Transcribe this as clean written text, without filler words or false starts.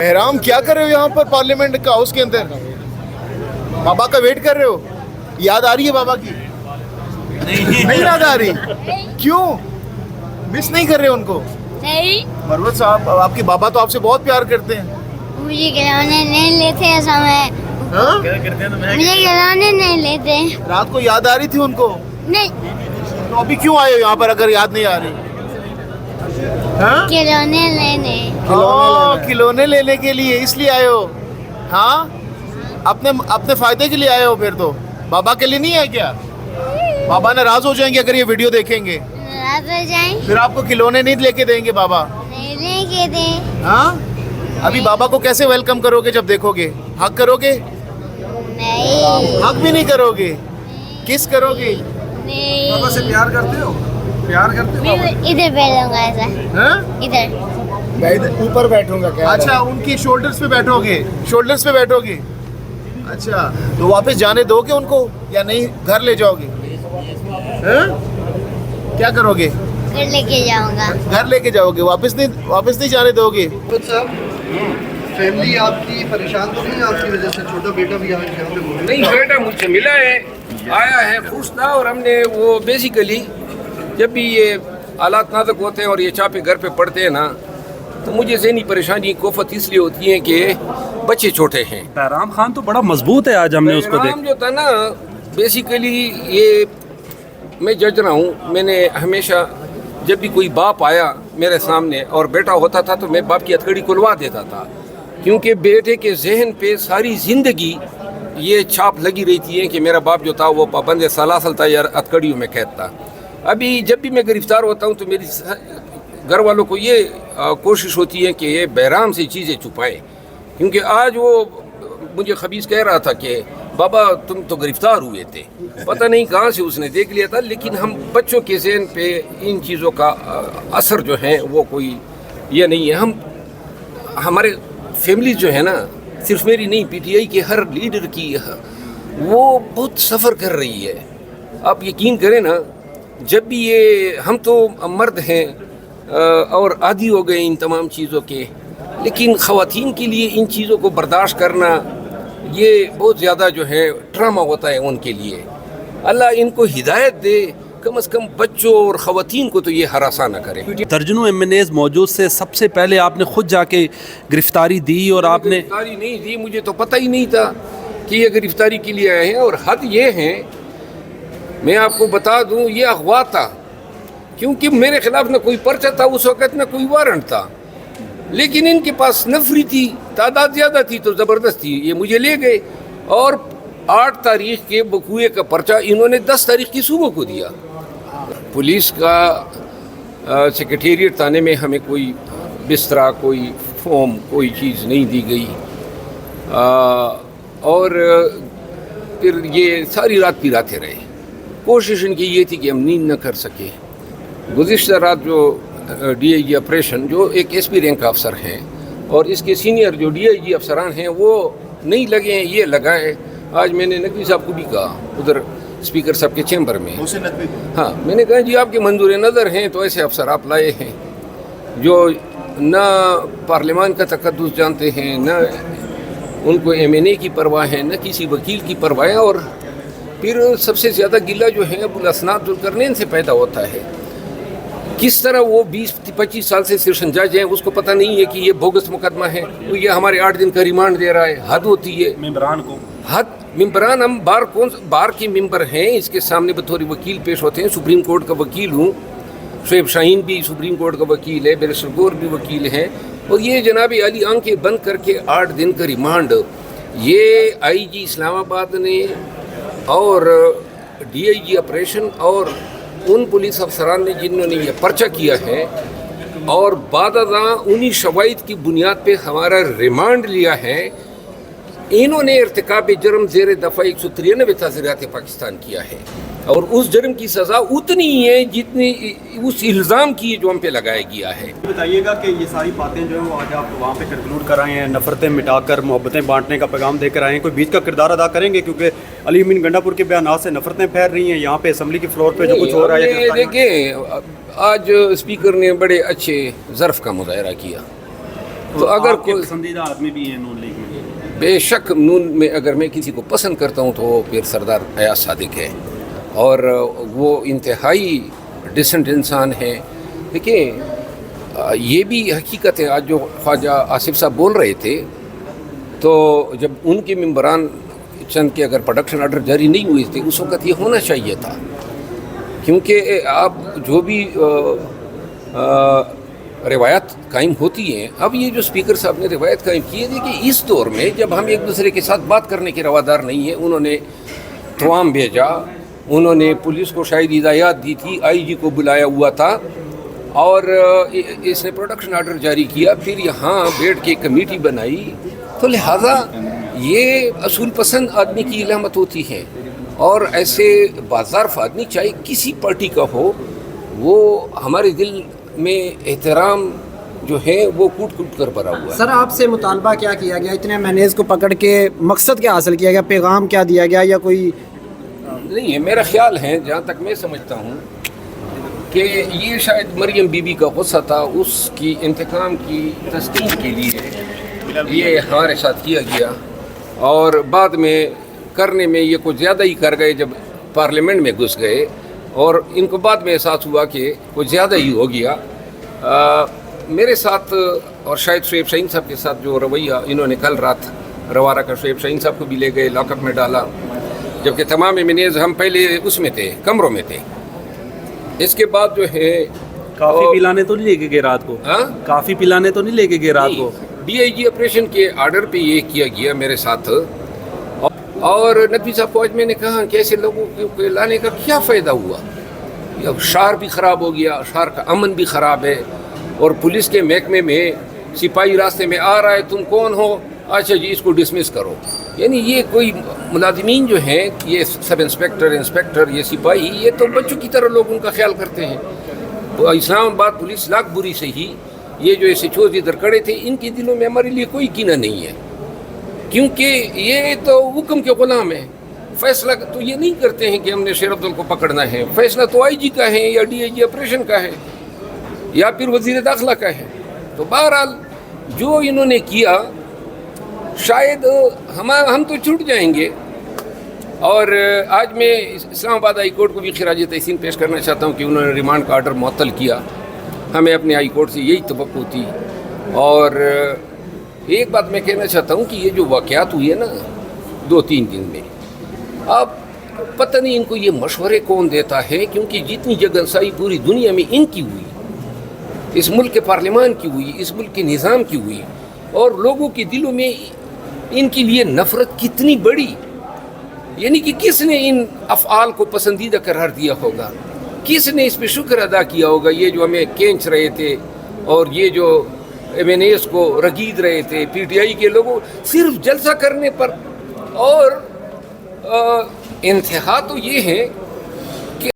बहराम क्या कर रहे हो यहाँ पर पार्लियामेंट का हाउस के अंदर? बाबा का वेट कर रहे हो? याद आ रही है बाबा की? नहीं याद आ रही? क्यों मिस नहीं कर रहे उनको? नहीं, मरवत साहब, आपके बाबा तो आपसे बहुत प्यार करते हैं। मुझे खिलौने नहीं लेते ऐसा मैं। हाँ? मुझे खिलौने नहीं लेते। रात को याद आ रही थी उनको? नहीं, तो अभी क्यों आए हो यहाँ पर अगर याद नहीं आ रही? हाँ? खिलौने लेने। खिलौने लेने के लिए इसलिए आए हो? हाँ, अपने अपने फायदे के लिए आए हो फिर तो। बाबा के लिए नहीं है क्या? बाबा नाराज हो जाएंगे अगर ये वीडियो देखेंगे। रात हो जाए फिर आपको खिलौने नहीं लेके देंगे बाबा। नहीं लेके दे। हाँ, अभी बाबा को कैसे वेलकम करोगे जब देखोगे? हक करोगे? नहीं, हक भी नहीं करोगे? किस करोगे? नहीं। बाबा से प्यार करते हो? प्यार करते हो? मैं इधर बैठूंगा ऐसा। हाँ? इधर। मैं इधर ऊपर बैठूंगा क्या? अच्छा, उनकी शोल्डर्स पे बैठोगे? शोल्डर्स पे बैठोगे? अच्छा, तो वापस जाने दोगे उनको या नहीं, घर ले जाओगे? हाँ? क्या करोगे? घर लेके जाऊंगा। घर लेके जाओगे? वापस नहीं जाने दोगे? फैमिली आपकी परेशान तो नहीं आपकी वजह से? छोटा बेटा भी यहाँ पे बोले नहीं, बेटा मुझसे मिला है, आया है, खुश था। और हमने वो बेसिकली जब भी ये हालात नाजुक होते हैं और ये चापे घर पे पड़ते हैं ना, तो मुझे ज़हनी परेशानी कोफत इसलिए होती है कि बच्चे छोटे हैं। बहराम खान तो बड़ा मजबूत है, आज हमने उसको बहराम जो था ना, बेसिकली ये मैं जज रहा हूँ। मैंने हमेशा जब भी कोई बाप आया मेरे सामने और बेटा होता था तो मैं बाप की हथकड़ी खुलवा देता था, क्योंकि बेटे के जहन पे सारी ज़िंदगी ये छाप लगी रहती है कि मेरा बाप जो था वो पाबंद सलासल था या हथकड़ियों में कैद था। अभी जब भी मैं गिरफ्तार होता हूँ तो मेरी घर वालों को ये कोशिश होती है कि ये बहराम से चीज़ें छुपाएं, क्योंकि आज वो मुझे खबीस कह रहा था कि बाबा तुम तो गिरफ्तार हुए थे, पता नहीं कहाँ से उसने देख लिया था। लेकिन हम बच्चों के ज़हन पे इन चीज़ों का असर जो है वो कोई ये नहीं है। हमारे फैमिली जो है ना, सिर्फ मेरी नहीं, पीटीआई के हर लीडर की वो बहुत सफ़र कर रही है। आप यकीन करें ना, जब भी ये हम तो मर्द हैं और आदी हो गए इन तमाम चीज़ों के, लेकिन ख़वातीन के लिए इन चीज़ों को बर्दाश्त करना ये बहुत ज़्यादा जो है ड्रामा होता है उनके लिए। अल्लाह इनको हिदायत दे, कम से कम बच्चों और ख़वातीन को तो ये हरासा ना करे। दर्जनों एमएनएज़ मौजूद से सबसे पहले आपने खुद जाके गिरफ्तारी दी और आपने गिरफ्तारी नहीं दी, मुझे तो पता ही नहीं था कि ये गिरफ्तारी के लिए आए हैं। और हद ये है, मैं आपको बता दूं, ये अगवा था, क्योंकि मेरे खिलाफ ना कोई पर्चा था उस वक़्त, ना कोई वारंट था। लेकिन इनके पास नफरी थी, तादाद ज़्यादा थी, तो ज़बरदस्ती ये मुझे ले गए और 8 तारीख के बकुए का पर्चा इन्होंने 10 तारीख की सुबह को दिया। पुलिस का सेक्रेटेरिएट थाने में हमें कोई बिस्तरा, कोई फॉर्म, कोई चीज़ नहीं दी गई। और फिर ये सारी रात पिराते रहे। कोशिश इनकी ये थी कि हम नींद न कर सके। गुज़िश्ता रात जो डीआईजी ऑपरेशन, जो एक एसपी रैंक का अफसर हैं, और इसके सीनियर जो डीआईजी अफसरान हैं वो नहीं लगे हैं, ये लगाए। आज मैंने नकवी साहब को भी कहा उधर स्पीकर साहब के चैम्बर में, हाँ, मैंने कहा जी आपके मंजूर नज़र हैं तो ऐसे अफसर आप लाए हैं जो ना पार्लियामान का तकद्दुस जानते हैं, ना उनको एमएनए की परवाह है, ना किसी वकील की परवाह है। और फिर सबसे ज़्यादा गिला जो है अबुल असनाद जुल्करनैन से पैदा होता है। किस तरह वो 20-25 साल से सेशन जज हैं, उसको पता नहीं है कि ये बोगस मुकदमा है, तो ये हमारे 8 दिन का रिमांड दे रहा है। हद होती है मेंबरान को, हद। मेंबरान हम बार के मेंबर हैं, इसके सामने बतौर वकील पेश होते हैं। सुप्रीम कोर्ट का वकील हूँ, शुएब शाहीन भी सुप्रीम कोर्ट का वकील है, बैरिस्टर गौर भी वकील हैं। और ये जनाब अली आंखें बंद करके 8 दिन का रिमांड ये आईजी इस्लामाबाद ने और डीआईजी ऑपरेशन और उन पुलिस अफसरान ने जिन्होंने ये पर्चा किया है, और बादअज़ां उन्हीं शवाहिद की बुनियाद पे हमारा रिमांड लिया है, इन्होंने इर्तिकाब जुर्म ज़ेर दफ़ा 193 ताज़ीरात पाकिस्तान किया है। और उस जुर्म की सज़ा उतनी ही है जितनी उस इल्ज़ाम की जो हम पे लगाया गया है। बताइएगा कि ये सारी बातें जो है वो आज आप वहाँ पे कंक्लूड कर आए हैं, नफ़रतें मिटाकर मोहब्बतें बांटने का पैगाम देकर आए हैं, कोई बीच का किरदार अदा करेंगे? क्योंकि अली अमीन गंडापुर के बयानात से नफ़रतें फैल रही हैं, यहाँ पे असम्बली के फ्लोर पे जो कुछ हो रहा है। देखें, आज स्पीकर ने बड़े अच्छे ज़र्फ़ का मुज़ाहरा किया। تو اگر آپ کے کوئی پسندیدہ آدمی بھی ہیں نون لیگ میں؟ بے شک نون میں اگر میں کسی کو پسند کرتا ہوں تو وہ پھر سردار ایاز صادق ہے، اور وہ انتہائی ڈیسنٹ انسان ہیں. دیکھیں یہ بھی حقیقت ہے. آج جو خواجہ آصف صاحب بول رہے تھے، تو جب ان کے ممبران چند کے اگر پروڈکشن آرڈر جاری نہیں ہوئے تھے اس وقت یہ ہونا چاہیے تھا، کیونکہ آپ جو بھی روایت قائم ہوتی ہیں، اب یہ جو اسپیکر صاحب نے روایت قائم کی ہے کہ اس دور میں جب ہم ایک دوسرے کے ساتھ بات کرنے کے روادار نہیں ہیں، انہوں نے توام بھیجا، انہوں نے پولیس کو شاید ہدایات دی تھی، آئی جی کو بلایا ہوا تھا، اور اس نے پروڈکشن آرڈر جاری کیا، پھر یہاں بیٹھ کے کمیٹی بنائی. تو لہٰذا یہ اصول پسند آدمی کی علامت ہوتی ہے، اور ایسے باظرف آدمی چاہے کسی پارٹی کا ہو، وہ ہمارے دل میں احترام جو ہے وہ کوٹ کوٹ کر بھرا ہوا ہے. سر آپ سے مطالبہ کیا کیا گیا؟ اتنے مینیز کو پکڑ کے مقصد کیا حاصل کیا گیا؟ پیغام کیا دیا گیا یا کوئی نہیں ہے؟ میرا خیال ہے جہاں تک میں سمجھتا ہوں کہ یہ شاید مریم بی بی کا غصہ تھا، اس کی انتقام کی تسکین کے لیے یہ ہمارے ساتھ کیا گیا، اور بعد میں کرنے میں یہ کچھ زیادہ ہی کر گئے. جب پارلیمنٹ میں گھس گئے اور ان کو بعد میں احساس ہوا کہ کچھ زیادہ ہی ہو گیا. میرے ساتھ اور شاید شعیب شاہین صاحب کے ساتھ جو رویہ انہوں نے کل رات روا رکھا، شعیب شاہین صاحب کو بھی لے گئے، لاک اپ میں ڈالا، جبکہ تمام مینیز ہم پہلے اس میں تھے، کمروں میں تھے. اس کے بعد جو ہے کافی پلانے تو نہیں لے کے گئے رات کو؟ کافی پلانے تو نہیں لے کے گئے رات کو؟ ڈی آئی جی آپریشن کے آرڈر پہ یہ کیا گیا میرے ساتھ. اور ندوی صاحب کو آج میں نے کہا کہ ایسے لوگوں کو لانے کا کیا فائدہ ہوا؟ شہر بھی خراب ہو گیا، شہر کا امن بھی خراب ہے، اور پولیس کے محکمے میں سپاہی راستے میں آ رہا ہے، تم کون ہو؟ اچھا جی اس کو ڈسمس کرو. یعنی یہ کوئی ملازمین جو ہیں، یہ سب انسپیکٹر، یہ سپاہی، یہ تو بچوں کی طرح لوگ ان کا خیال کرتے ہیں. اسلام آباد پولیس لاکھ بری سے ہی یہ جو ایسے چوز ادھر کڑے تھے، ان کے دلوں میں ہمارے لیے کوئی کینہ نہیں ہے، کیونکہ یہ تو حکم کے غلام ہیں. فیصلہ تو یہ نہیں کرتے ہیں کہ ہم نے شیر عبدل کو پکڑنا ہے، فیصلہ تو آئی جی کا ہے یا ڈی آئی جی آپریشن کا ہے یا پھر وزیر داخلہ کا ہے. تو بہرحال جو انہوں نے کیا، شاید ہم تو چھوٹ جائیں گے. اور آج میں اسلام آباد ہائی کورٹ کو بھی خراج تحسین پیش کرنا چاہتا ہوں کہ انہوں نے ریمانڈ کا آرڈر معطل کیا. ہمیں اپنے ہائی کورٹ سے یہی توقع تھی. اور ایک بات میں کہنا چاہتا ہوں کہ یہ جو واقعات ہوئی ہے نا 2-3 دن میں، اب پتہ نہیں ان کو یہ مشورے کون دیتا ہے، کیونکہ جتنی جگنسائی پوری دنیا میں ان کی ہوئی، اس ملک کے پارلیمان کی ہوئی، اس ملک کے نظام کی ہوئی، اور لوگوں کے دلوں میں ان کے لیے نفرت کتنی بڑی. یعنی کہ کس نے ان افعال کو پسندیدہ قرار دیا ہوگا؟ کس نے اس پہ شکر ادا کیا ہوگا؟ یہ جو ہمیں کھینچ رہے تھے اور یہ جو ایم این ایس کو رگید رہے تھے، پی ٹی آئی کے لوگوں، صرف جلسہ کرنے پر. اور انتہا تو یہ ہے